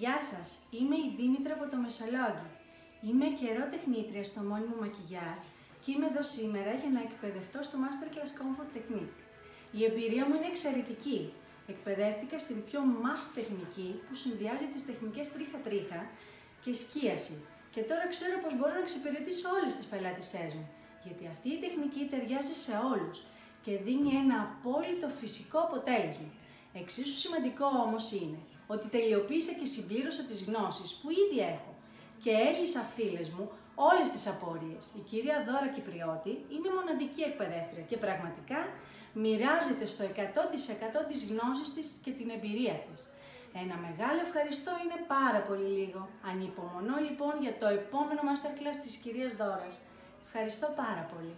Γεια σας, είμαι η Δήμητρα από το Μεσολόγγι. Είμαι καιρό τεχνίτρια στο μόνιμο μακιγιάζ και είμαι εδώ σήμερα για να εκπαιδευτώ στο Masterclass Comfort Technique. Η εμπειρία μου είναι εξαιρετική. Εκπαιδεύτηκα στην πιο must τεχνική που συνδυάζει τις τεχνικές τρίχα-τρίχα και σκίαση. Και τώρα ξέρω πως μπορώ να εξυπηρετήσω όλες τις πελάτησές μου, γιατί αυτή η τεχνική ταιριάζει σε όλους και δίνει ένα απόλυτο φυσικό αποτέλεσμα. Εξίσου σημαντικό όμως είναι ότι τελειοποίησα και συμπλήρωσα τις γνώσεις που ήδη έχω και έλυσα φίλες μου όλες τις απορίες. Η κυρία Δώρα Κυπριώτη είναι μοναδική εκπαιδεύτρια και πραγματικά μοιράζεται στο 100% της γνώσης της και την εμπειρία της. Ένα μεγάλο ευχαριστώ είναι πάρα πολύ λίγο. Ανυπομονώ λοιπόν για το επόμενο Masterclass της κυρίας Δώρας. Ευχαριστώ πάρα πολύ.